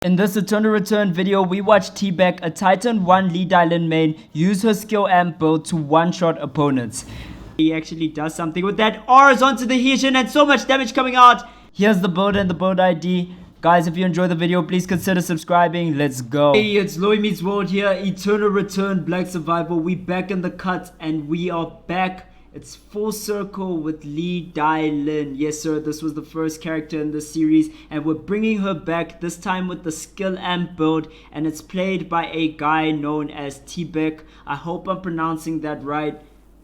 In this Eternal Return video, we watched TBack, a Titan 1 Li Dailin main, use her skill amp build to one-shot opponents. He actually does something with that R's onto the Hesian and so much damage coming out. Here's the build and the build ID. Guys, if you enjoyed the video, please consider subscribing. Let's go. Hey, it's Lobbies Meets World here. Eternal Return, Black Survival. We back in the cut and we are back. It's full circle with Li Dailin. Yes, sir, this was the first character in the series, and we're bringing her back, this time with the skill amp build, and it's played by a guy known as TBack. I hope I'm pronouncing that right.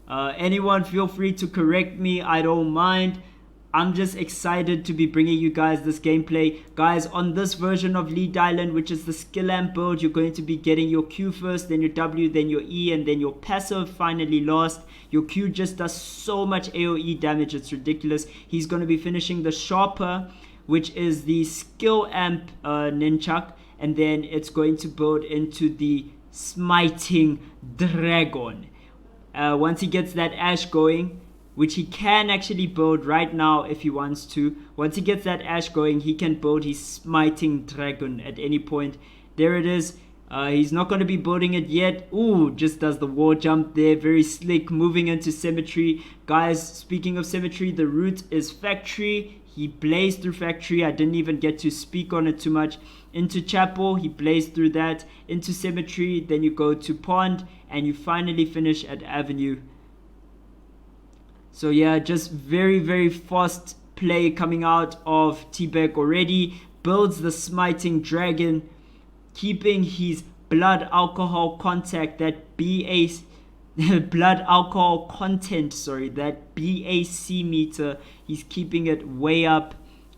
Anyone feel free to correct me, I don't mind. I'm just excited to be bringing you guys this gameplay. Guys, on this version of Li Dailin, which is the skill amp build, you're going to be getting your Q first, then your W, then your E, and then your passive finally last. Your Q just does so much AoE damage, it's ridiculous. He's going to be finishing the Sharper, which is the skill amp nunchuck, and then it's going to build into the Smiting Dragon. Once he gets that Ash going, which he can actually build right now if he wants to. Once he gets that Ash going, he can build his Smiting Dragon at any point. There it is. He's not going to be building it yet. Ooh, just does the wall jump there. Very slick, moving into Cemetery. Guys, speaking of Cemetery, the route is Factory. He blazed through Factory. I didn't even get to speak on it too much. Into Chapel, he blazed through that. Into Cemetery, then you go to Pond, and you finally finish at Avenue. So yeah, just very fast play coming out of TBack already. Builds the Smiting Dragon, keeping his blood alcohol contact, that blood alcohol content, sorry, that BAC meter. He's keeping it way up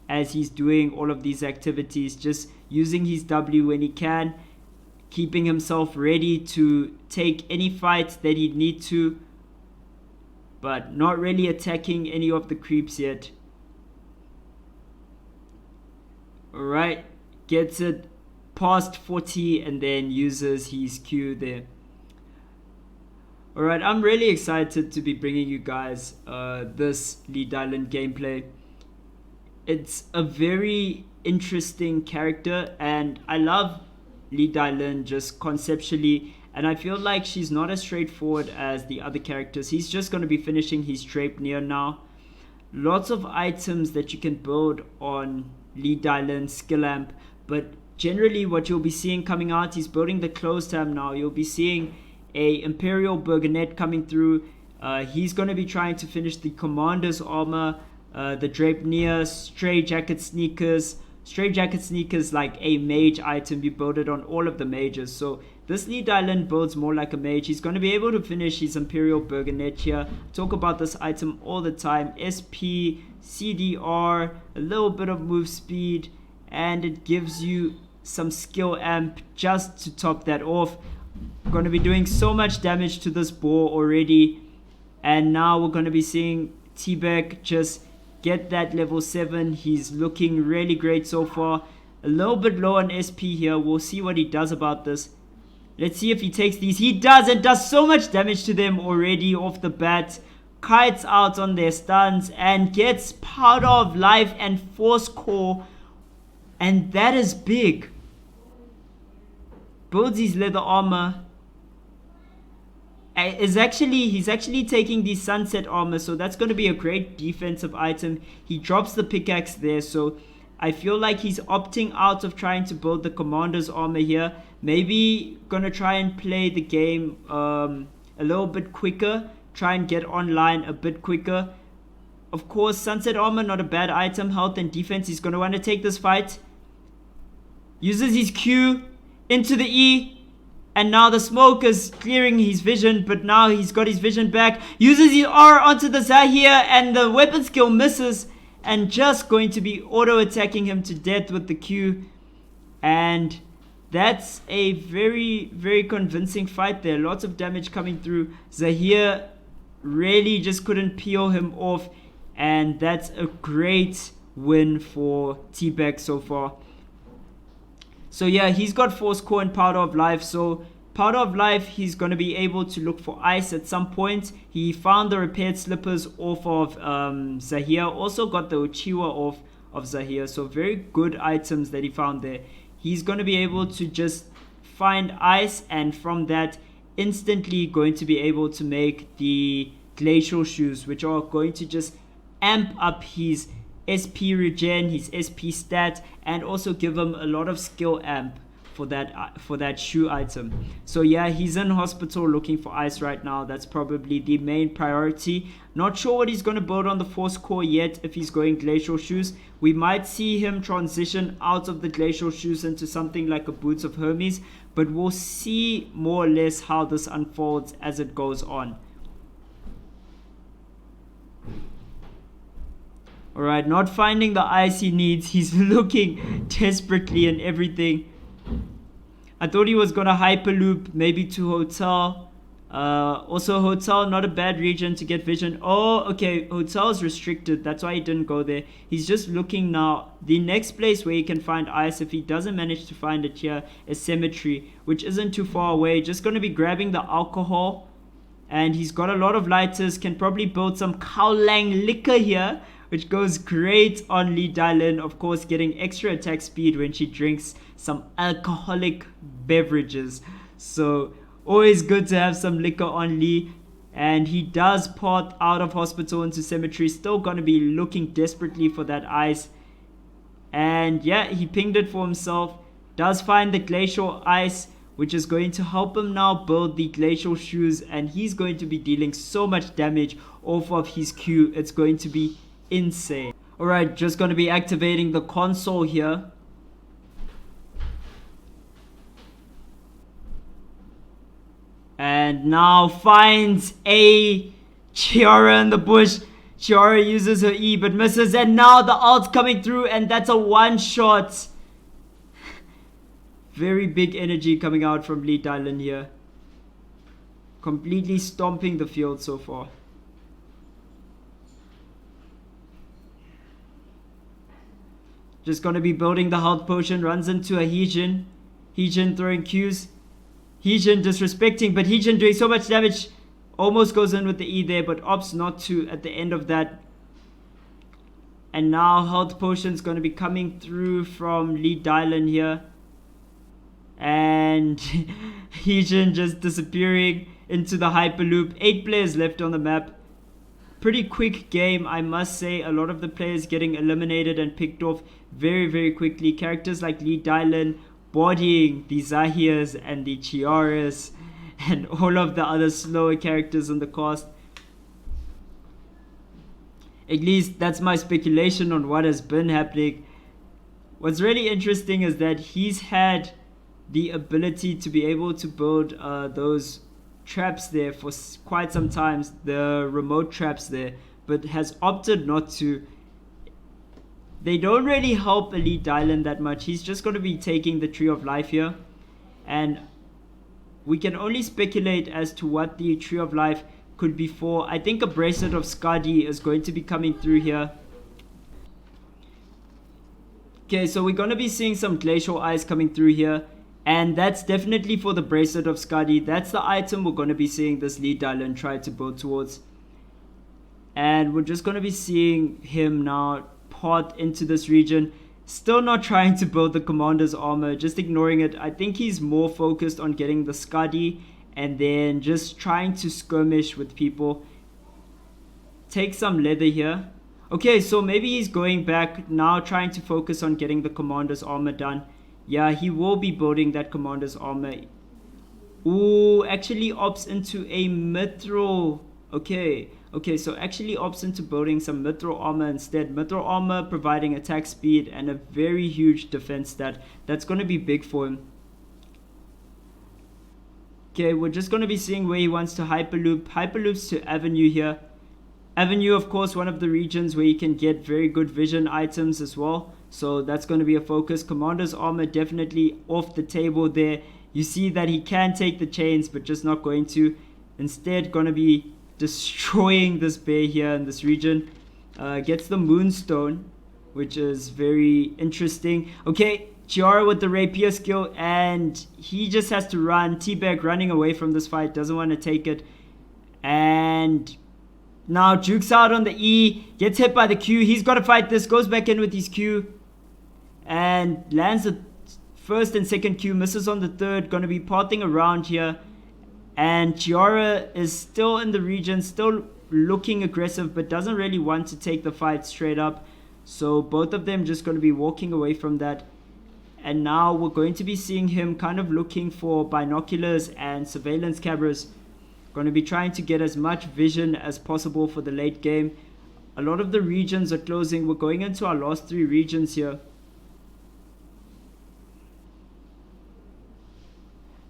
as he's doing all of these activities, just using his W when he can, keeping himself ready to take any fight that he'd need to, but not really attacking any of the creeps yet. Alright, gets it past 40 and then uses his Q there. Alright, I'm really excited to be bringing you guys this Li Dailin gameplay. It's a very interesting character, and I love Li Dailin just conceptually. And I feel like she's not as straightforward as the other characters. He's just going to be finishing his Drapeneer now. Lots of items that you can build on Li Dailin skill amp. But generally what you'll be seeing coming out, he's building the closed tab now. You'll be seeing a Imperial Burgonet coming through. He's going to be trying to finish the Commander's Armor, the Drapeneer, Stray Jacket Sneakers. Stray Jacket Sneakers, like a mage item, you build it on all of the mages. So this Li Dailin builds more like a mage. He's going to be able to finish his Imperial Burgonet here. Talk about this item all the time. SP, CDR, a little bit of move speed, and it gives you some skill amp just to top that off. Going to be doing so much damage to this boar already, and now we're going to be seeing TBack just get that level 7. He's looking really great so far. A little bit low on SP here. We'll see what he does about this. Let's see if he takes these. He does. It does so much damage to them already off the bat. Kites out on their stuns and gets Powder of Life and Force Core. And that is big. Builds his leather armor. He's actually taking the Sunset Armor, so that's going to be a great defensive item. He drops the pickaxe there, so I feel like he's opting out of trying to build the Commander's Armor here. Maybe going to try and play the game a little bit quicker, try and get online a bit quicker. Of course, Sunset Armor, not a bad item. Health and defense, he's going to want to take this fight. Uses his Q into the E. And now the smoke is clearing his vision, but now he's got his vision back. Uses his R onto the Zahir, and the weapon skill misses. And just going to be auto-attacking him to death with the Q. And that's a very convincing fight there. Lots of damage coming through. Zahir really just couldn't peel him off. And that's a great win for TBack so far. So yeah, he's got Force Core and Powder of Life. So Powder of Life, he's going to be able to look for ice at some point. He found the repaired slippers off of Zahir. Also got the Uchiwa off of Zahir. So very good items that he found there. he's going to be able to just find ice, and from that instantly going to be able to make the glacial shoes, which are going to just amp up his SP regen, his SP stat, and also give him a lot of skill amp for that shoe item. So yeah, he's in hospital looking for ice right now. That's probably the main priority. Not sure what he's going to build on the force core yet. If he's going glacial shoes, we might see him transition out of the glacial shoes into something like a boots of Hermes, but we'll see more or less how this unfolds as it goes on. Alright, not finding the ice he needs. He's looking desperately and everything. I thought he was gonna Hyperloop maybe to hotel. Also hotel, not a bad region to get vision. Oh, okay, hotel is restricted. That's why he didn't go there. He's just looking now. The next place where he can find ice, if he doesn't manage to find it here, is cemetery, which isn't too far away. Just gonna be grabbing the alcohol. And he's got a lot of lighters. Can probably build some Kaolang liquor here, which goes great on Li Dailin. Of course, getting extra attack speed when she drinks some alcoholic beverages. So always good to have some liquor on Li. And he does port out of hospital into cemetery. Still gonna be looking desperately for that ice. And yeah, he pinged it for himself. Does find the glacial ice, which is going to help him now build the glacial shoes. And he's going to be dealing so much damage off of his Q. It's going to be insane. Alright, just going to be activating the console here. And now finds a Chiara in the bush. Chiara uses her E but misses, and now the ult coming through, and that's a one shot. Very big energy coming out from Li Dailin here. Completely stomping the field so far. Just gonna be building the health potion. Runs into a Heejin. Heejin throwing Qs. Heejin disrespecting, but Heejin doing so much damage. Almost goes in with the E there, but opts not to at the end of that. And now health potion's gonna be coming through from Li Dailin here. And Heejin just disappearing into the Hyperloop. 8 players left on the map. Pretty quick game, I must say. A lot of the players getting eliminated and picked off very, very quickly. Characters like Li Dailin bodying the Zahirs and the Chiaras and all of the other slower characters in the cast. At least that's my speculation on what has been happening. What's really interesting is that he's had the ability to be able to build those traps there for quite some time, the remote traps there, but has opted not to. They don't really help Li Dailin that much. He's just going to be taking the Tree of Life here, and we can only speculate as to what the Tree of Life could be for. I think a Bracelet of Skadi is going to be coming through here. Okay, so we're going to be seeing some Glacial Ice coming through here. And that's definitely for the Bracelet of Skadi. That's the item we're going to be seeing this Li Dailin try to build towards. And we're just going to be seeing him now pot into this region. Still not trying to build the Commander's Armor, just ignoring it. I think he's more focused on getting the Skadi and then just trying to skirmish with people. Take some leather here. Okay, so maybe he's going back now, trying to focus on getting the Commander's Armor done. Yeah, he will be building that Commander's Armor. Ooh, actually opts into a Mithril. Okay, so actually opts into building some Mithril Armor instead. Mithril Armor providing attack speed and a very huge defense stat. That's going to be big for him. Okay, we're just going to be seeing where he wants to Hyperloop. Hyperloops to Avenue here. Avenue, of course, one of the regions where you can get very good vision items as well. So that's going to be a focus. Commander's Armor definitely off the table there. You see that he can take the chains, but just not going to. Instead, going to be destroying this bear here in this region. Gets the Moonstone, which is very interesting. Okay, Chiara with the Rapier skill, and he just has to run. TBack running away from this fight, doesn't want to take it. And now jukes out on the E, gets hit by the Q. He's got to fight this, goes back in with his Q. And lands a first and second Q, misses on the third, going to be parting around here. And Chiara is still in the region, still looking aggressive, but doesn't really want to take the fight straight up. So both of them just going to be walking away from that. And now we're going to be seeing him kind of looking for binoculars and surveillance cameras. Going to be trying to get as much vision as possible for the late game. A lot of the regions are closing. We're going into our last 3 regions here.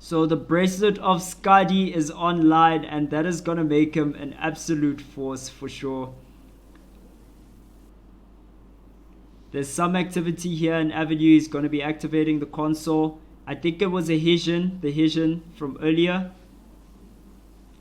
So the bracelet of Skadi is online, and that is going to make him an absolute force for sure. There's some activity here in Avenue. He's going to be activating the console. I think it was a Hesian, the Hesian from earlier.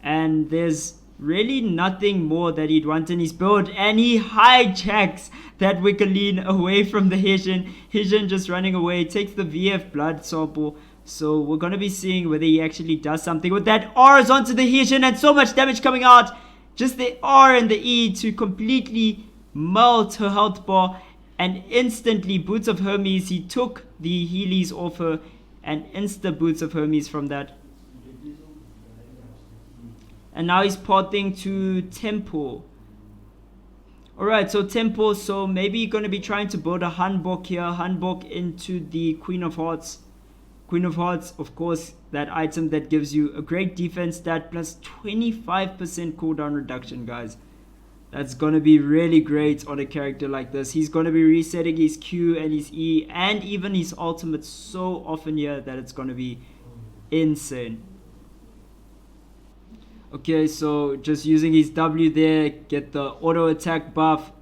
And there's really nothing more that he'd want in his build. And he hijacks that Wickerline away from the Hesian. Hesian just running away, takes the VF blood sample. So we're going to be seeing whether he actually does something with that. R's onto the Hesian and so much damage coming out. Just the R and the E to completely melt her health bar. And instantly, Boots of Hermes, he took the Heelys off her and insta Boots of Hermes from that. And now he's porting to Tempo. Alright, so Tempo, so maybe going to be trying to build a Hanbok here. Hanbok into the Queen of Hearts. Queen of Hearts, of course, that item that gives you a great defense stat plus 25% cooldown reduction, guys. That's going to be really great on a character like this. He's going to be resetting his Q and his E and even his ultimate so often here that it's going to be insane. Okay, so just using his W there, get the auto attack buff.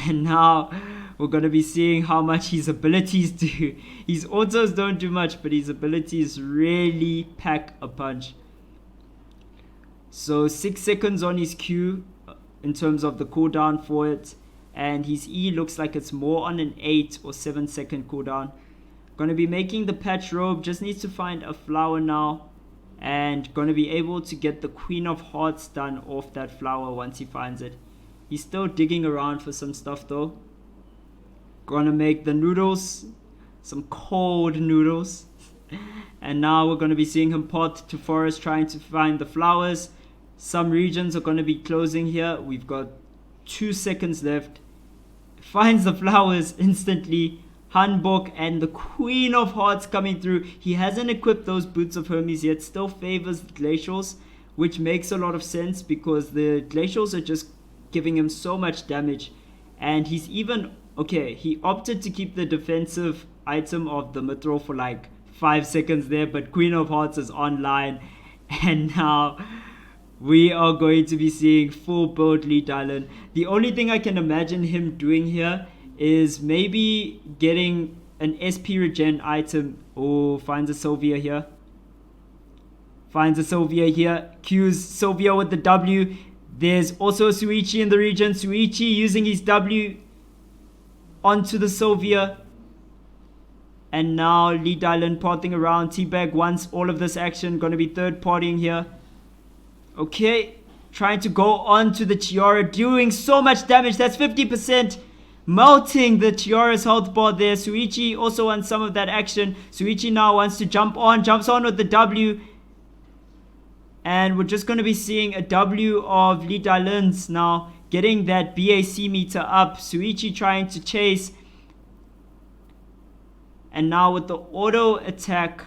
And now we're going to be seeing how much his abilities do. His autos don't do much, but his abilities really pack a punch. So 6 seconds on his Q in terms of the cooldown for it, and his E looks like it's more on an 8 or 7 second cooldown. Gonna be making the patch robe, just needs to find a flower now, and gonna be able to get the Queen of Hearts done off that flower once he finds it. He's still digging around for some stuff though. Gonna make the noodles, some cold noodles. And now we're gonna be seeing him pot to forest trying to find the flowers. Some regions are going to be closing here. We've got 2 seconds left. Finds the flowers instantly. Hanbok and the Queen of Hearts coming through. He hasn't equipped those Boots of Hermes yet. Still favors the Glacials, which makes a lot of sense because the Glacials are just giving him so much damage. And he's even... Okay, he opted to keep the defensive item of the Mithril for like 5 seconds there. But Queen of Hearts is online. And now... we are going to be seeing full build Li Dailin. The only thing I can imagine him doing here is maybe getting an SP regen item. Oh, finds a Sylvia here. Finds a Sylvia here. Qs Sylvia with the W. There's also a Suichi in the region. Suichi using his W onto the Sylvia. And now Li Dailin parting around. TBack wants all of this action. Going to be third partying here. Okay, trying to go on to the Chiara, doing so much damage. That's 50%, melting the Chiara's health bar there. Suichi also wants some of that action. Suichi now wants to jump on, jumps on with the W. And we're just going to be seeing a W of Li Dailin's now, getting that BAC meter up. Suichi trying to chase. And now with the auto attack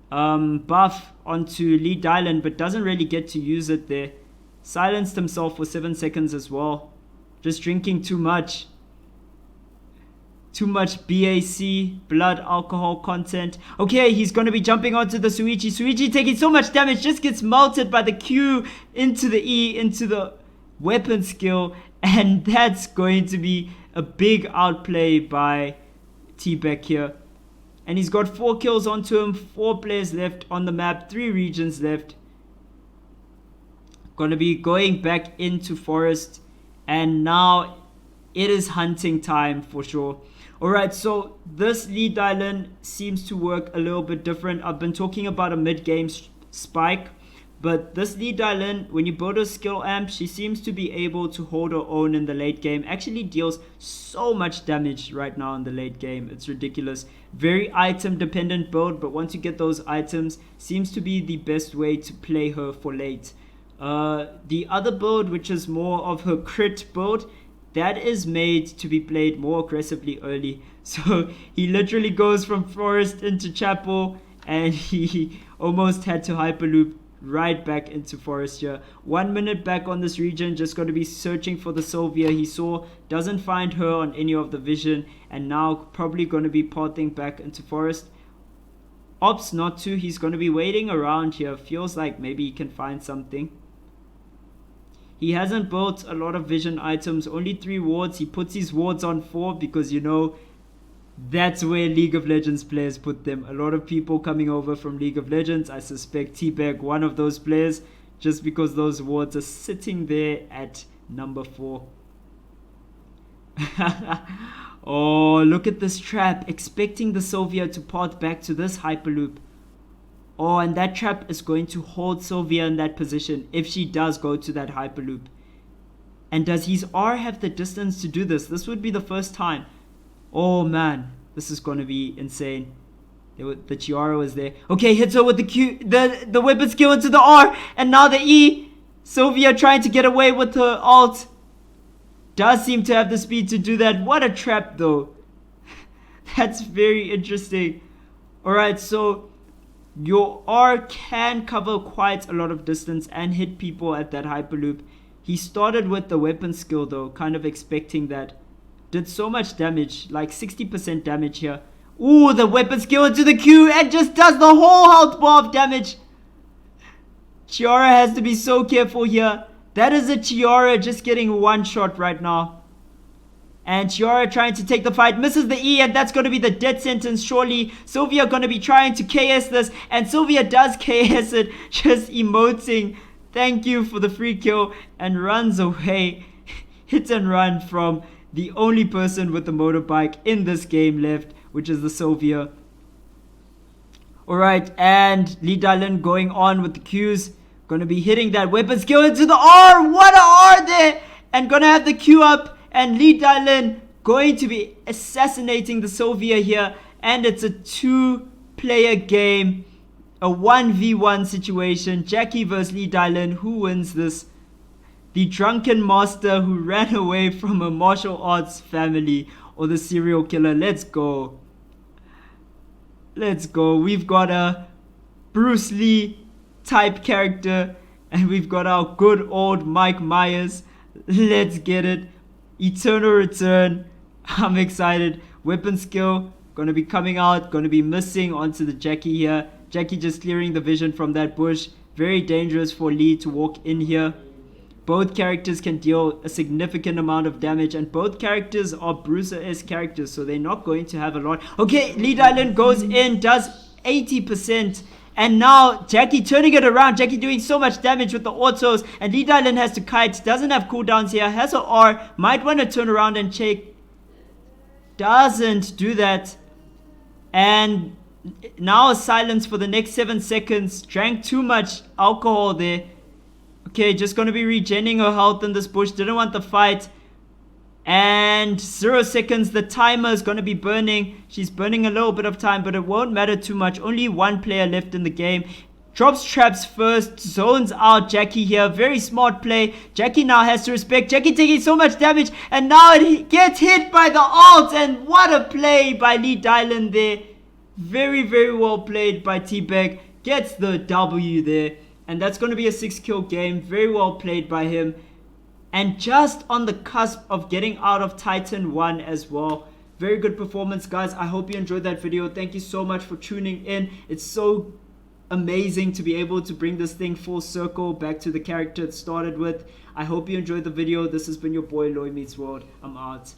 buff onto Li Dailin, but doesn't really get to use it there. Silenced himself for 7 seconds as well. Just drinking too much. Too much BAC, blood alcohol content. Okay, he's going to be jumping onto the Suichi. Suichi taking so much damage, just gets melted by the Q into the E, into the weapon skill. And that's going to be a big outplay by TBack here. And he's got 4 kills onto him, 4 players left on the map, 3 regions left. Gonna be going back into forest. And now it is hunting time for sure. Alright, so this Li Dailin seems to work a little bit different. I've been talking about a mid-game spike. But this Li Dailin, when you build a skill amp, she seems to be able to hold her own in the late game. Actually deals so much damage right now in the late game. It's ridiculous. Very item dependent build, but once you get those items, seems to be the best way to play her for late. The other build, which is more of her crit build, that is made to be played more aggressively early. So he literally goes from forest into chapel, and he almost had to hyperloop right back into forest here. 1 minute back on this region, just going to be searching for the Sylvia he saw, doesn't find her on any of the vision, and now probably going to be pathing back into forest. Opts not to, he's going to be waiting around here, feels like maybe he can find something. He hasn't built a lot of vision items, only 3 wards. He puts his wards on 4 because, you know, that's where League of Legends players put them. A lot of people coming over from League of Legends. I suspect TBack one of those players, just because those wards are sitting there at number 4. Oh, look at this trap. Expecting the Sylvia to path back to this Hyperloop. Oh, and that trap is going to hold Sylvia in that position if she does go to that Hyperloop. And does his R have the distance to do this? This would be the first time. Oh man, this is going to be insane. The Tiara was there. Okay, hits her with the Q, the weapon skill into the R, and now the E. Sylvia trying to get away with her alt. Does seem to have the speed to do that. What a trap though. That's very interesting. Alright, so your R can cover quite a lot of distance and hit people at that Hyperloop. He started with the weapon skill though, kind of expecting that. Did so much damage, like 60% damage here. Ooh, the weapon skill into the Q and just does the whole health bar of damage. Tiara has to be so careful here. That is a Tiara just getting one shot right now. And Tiara trying to take the fight, misses the E, and that's going to be the death sentence surely. Sylvia going to be trying to KS this, and Sylvia does KS it, just emoting. Thank you for the free kill, and runs away. Hit and run from the only person with the motorbike in this game left, which is the Sylvia. Alright, and Li Dailin going on with the Qs. Gonna be hitting that weapon skill into the R. What a R there! And gonna have the Q up. And Li Dailin going to be assassinating the Sylvia here. And it's a 2-player game. A 1v1 situation. Jackie versus Li Dailin. Who wins this? The drunken master who ran away from a martial arts family, or the serial killer. Let's go. Let's go. We've got a Bruce Lee type character, and we've got our good old Mike Myers. Let's get it. Eternal return. I'm excited. Weapon skill gonna be coming out, gonna be missing onto the Jackie here. Jackie just clearing the vision from that bush. Very dangerous for Lee to walk in here. Both characters can deal a significant amount of damage, and both characters are Bruiser-esque characters, so they're not going to have a lot. Okay, Li Dailin goes in, does 80%, and now Jackie turning it around. Jackie doing so much damage with the autos, and Li Dailin has to kite, doesn't have cooldowns here, has her R, might want to turn around and check. Doesn't do that, and now a silence for the next 7 seconds. Drank too much alcohol there. Okay, just going to be regenerating her health in this bush. Didn't want the fight. And 0 seconds. The timer is going to be burning. She's burning a little bit of time, but it won't matter too much. Only 1 player left in the game. Drops traps first. Zones out Jackie here. Very smart play. Jackie now has to respect. Jackie taking so much damage. And now it gets hit by the ult. And what a play by Li Dailin there. Very, very well played by TBack. Gets the W there. And that's going to be a 6-kill game. Very well played by him. And just on the cusp of getting out of Titan 1 as well. Very good performance, guys. I hope you enjoyed that video. Thank you so much for tuning in. It's so amazing to be able to bring this thing full circle back to the character it started with. I hope you enjoyed the video. This has been your boy, Loy Meets World. I'm out.